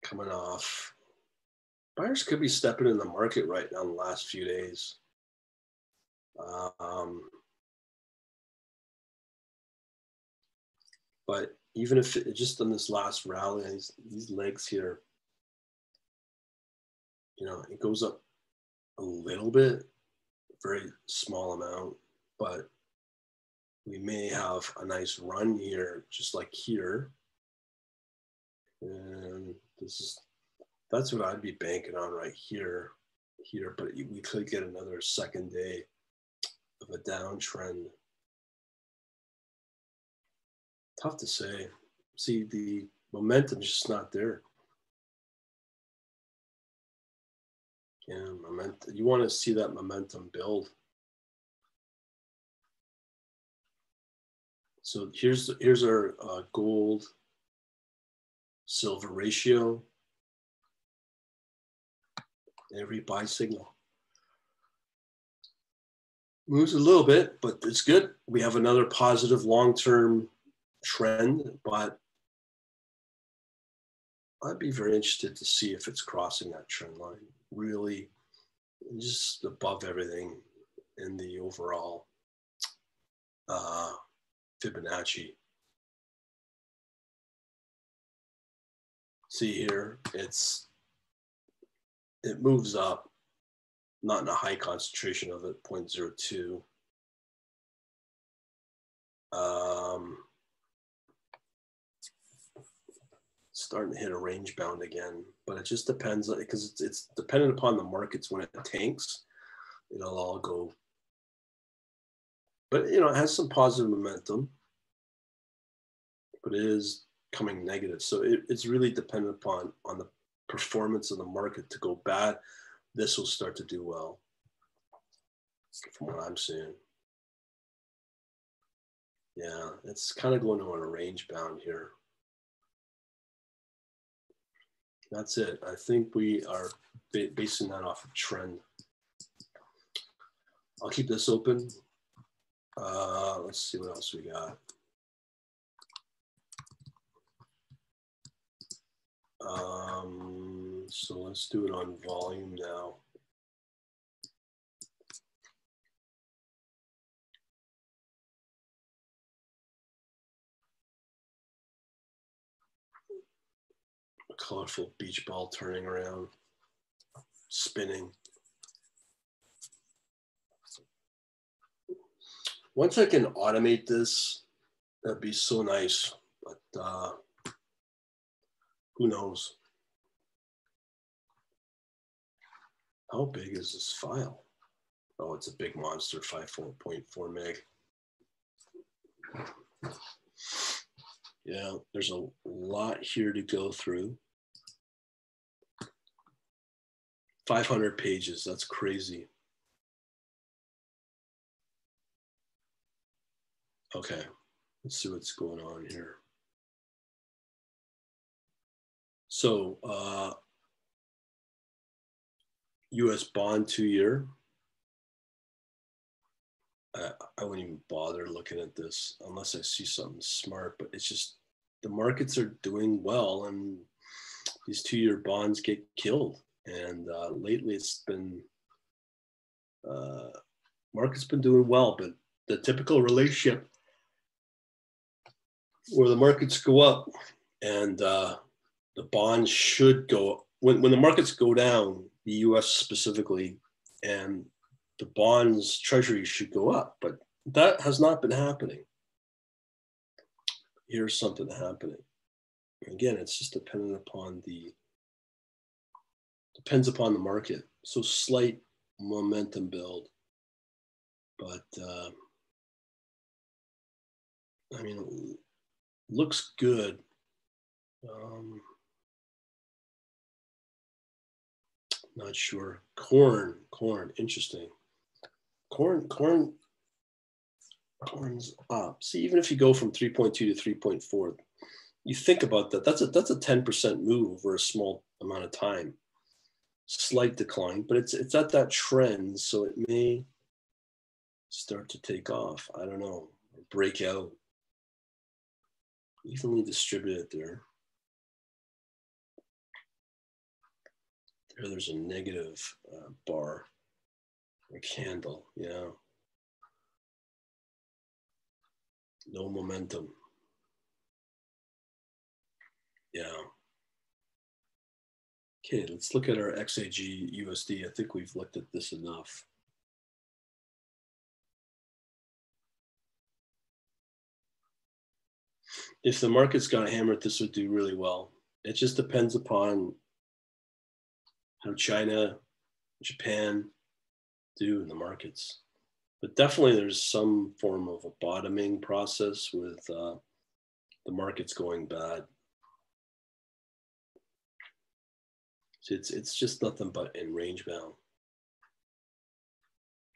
coming off. Buyers could be stepping in the market right now in the last few days. But even if it just on this last rally, these legs here, you know, it goes up a little bit, very small amount, but we may have a nice run here, just like here. And that's what I'd be banking on right here, but we could get another second day of a downtrend. Tough to say. See, the momentum's just not there. Yeah, momentum. You want to see that momentum build. So here's our gold silver ratio. Every buy signal moves a little bit, but it's good. We have another positive long-term trend, but I'd be very interested to see if it's crossing that trend line. Really, just above everything in the overall Fibonacci. See here, it moves up, not in a high concentration of it, 0.02. Starting to hit a range bound again, but it just depends because it's dependent upon the markets. When it tanks, it'll all go. But you know, it has some positive momentum, but it is coming negative. So it's really dependent upon the performance of the market. To go bad, this will start to do well, from what I'm seeing. Yeah, it's kind of going on a range bound here. That's it. I think we are basing that off of trend. I'll keep this open. Let's see what else we got. So let's do it on volume now. A colorful beach ball turning around, spinning. Once I can automate this, that'd be so nice, but who knows? How big is this file? Oh, it's a big monster, 5.4 meg. Yeah, there's a lot here to go through. 500 pages, that's crazy. Okay, let's see what's going on here. So, US bond 2-year. I wouldn't even bother looking at this unless I see something smart, but it's just the markets are doing well and these 2-year bonds get killed. And lately it's been, market's been doing well, but the typical relationship where the markets go up and the bonds should go, when the markets go down, the US specifically, and the bonds treasuries should go up, but That has not been happening. Here's something happening. Again, it's just depends upon the market. So slight momentum build, but I mean, it looks good. Not sure. Corn, interesting. Corn's up. See, even if you go from 3.2 to 3.4, you think about that. That's a 10% move over a small amount of time. Slight decline, but it's at that trend, so it may start to take off. I don't know, break out. Evenly distributed there. There's a negative bar or candle. Yeah. No momentum. Yeah. Okay, let's look at our XAG USD. I think we've looked at this enough. If the markets got hammered, this would do really well. It just depends upon how China, Japan do in the markets. But definitely there's some form of a bottoming process with the markets going bad. So it's just nothing but in range bound.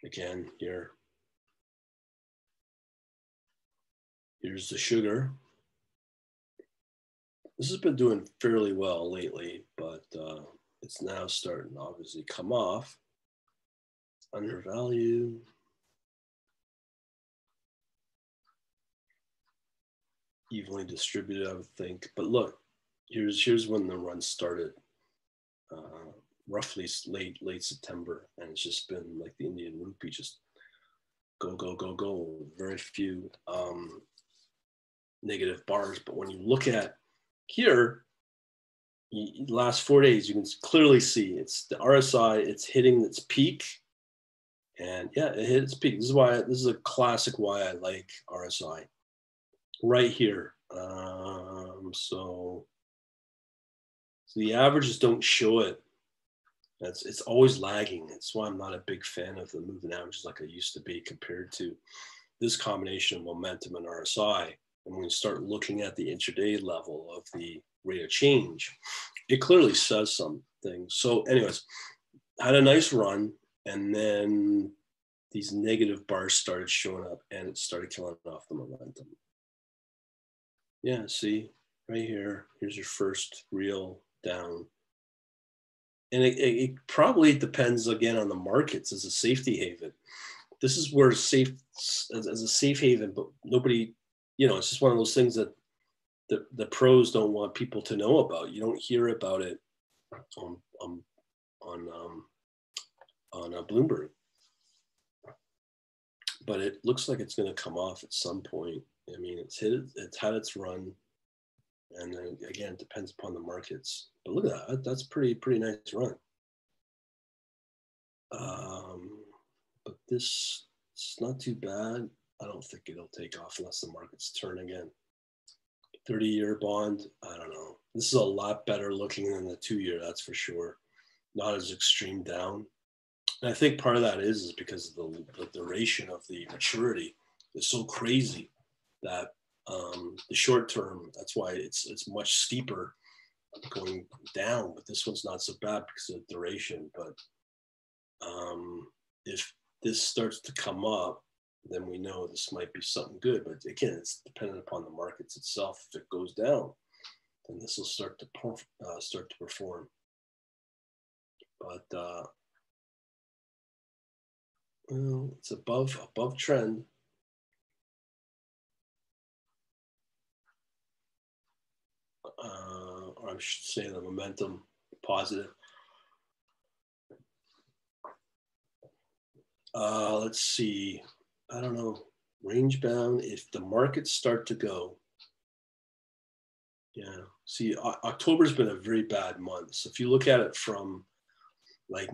Again, here's the sugar. This has been doing fairly well lately, but it's now starting to obviously come off. It's undervalued. Evenly distributed, I would think. But look, here's when the run started. Roughly late September, and it's just been like the Indian rupee, just go. Very few negative bars. But when you look at here, last 4 days, you can clearly see it's the RSI. It's hitting its peak, and yeah, it hit its peak. This is a classic why I like RSI right here. So the averages don't show it. It's always lagging. That's why I'm not a big fan of the moving averages like I used to be compared to this combination of momentum and RSI. And when you start looking at the intraday level of the rate of change, it clearly says something. So anyways, had a nice run, and then these negative bars started showing up, and it started killing off the momentum. Yeah, see, right here, here's your first real down. And it probably depends again on the markets as a safety haven. This is where as a safe haven, but nobody, it's just one of those things that the pros don't want people to know about. You don't hear about it on Bloomberg, but it looks like it's going to come off at some point. I mean, it's had its run, and then again, it depends upon the markets. But look at that. That's pretty nice run. But this it's not too bad. I don't think it'll take off unless the markets turn again. 30-year bond, I don't know. This is a lot better looking than the 2-year, that's for sure. Not as extreme down. And I think part of that is because the duration of the maturity is so crazy that the short term, that's why it's much steeper going down. But this one's not so bad because of the duration. But if this starts to come up, then we know this might be something good. But again, it's dependent upon the markets itself. If it goes down, then this will start to perform. But well, it's above trend. Or I should say the momentum positive. Let's see. I don't know. Range bound. If the markets start to go, yeah. See, October's been a very bad month. So if you look at it from like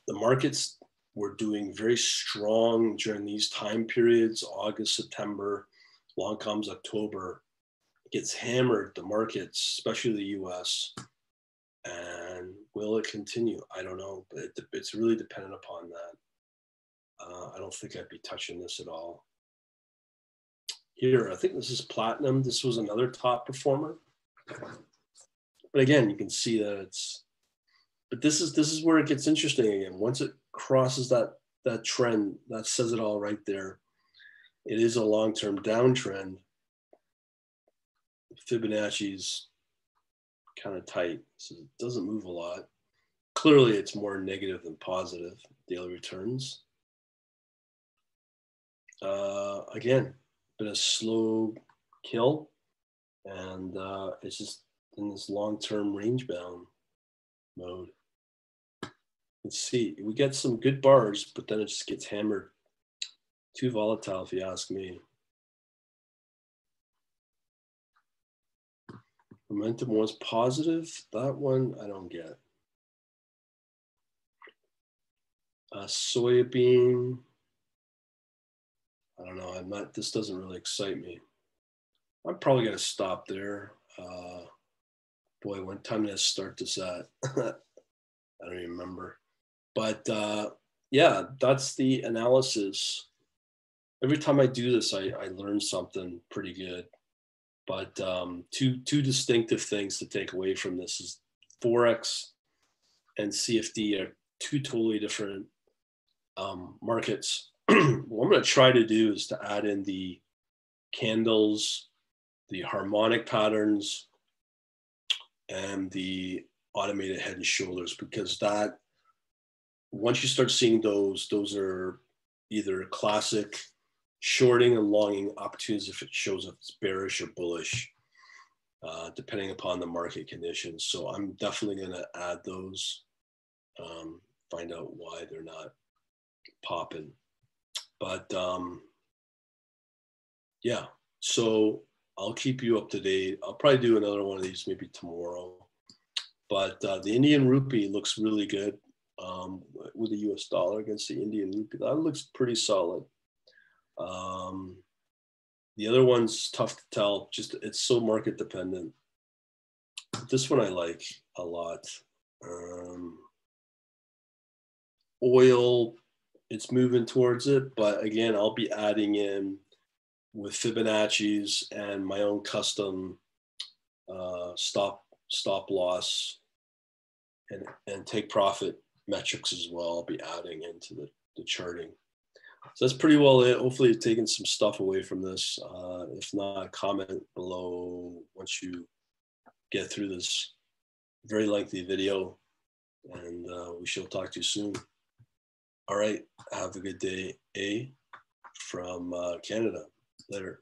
the markets were doing very strong during these time periods, August, September, along comes October, it gets hammered, the markets, especially the US. And will it continue? I don't know, but it's really dependent upon that. I don't think I'd be touching this at all. Here, I think this is platinum. This was another top performer. But again, you can see that it's, but this is where it gets interesting again. Once it crosses that trend, that says it all right there. It is a long-term downtrend. Fibonacci's kind of tight, so it doesn't move a lot. Clearly, it's more negative than positive daily returns. Again, been a slow kill, and it's just in this long-term range-bound mode. Let's see, we get some good bars, but then it just gets hammered. Too volatile, if you ask me. Momentum was positive. That one I don't get. Soybean. I don't know. I'm not. This doesn't really excite me. I'm probably gonna stop there. Boy, what time did I start this at? I don't even remember. But yeah, that's the analysis. Every time I do this, I learn something pretty good. But two distinctive things to take away from this is Forex and CFD are two totally different markets. What I'm going to try to do is to add in the candles, the harmonic patterns, and the automated head and shoulders, because that, once you start seeing those are either classic shorting and longing opportunities if it shows up as bearish or bullish, depending upon the market conditions. So I'm definitely going to add those, find out why they're not popping. But yeah, so I'll keep you up to date. I'll probably do another one of these maybe tomorrow. But the Indian rupee looks really good with the US dollar against the Indian rupee. That looks pretty solid. The other one's tough to tell. Just it's so market dependent. This one I like a lot. Oil, it's moving towards it, but again, I'll be adding in with Fibonacci's and my own custom stop loss and take profit metrics as well. I'll be adding into the charting. So that's pretty well it. Hopefully you've taken some stuff away from this. If not, comment below once you get through this very lengthy video, and we shall talk to you soon. All right, have a good day, from Canada. Later.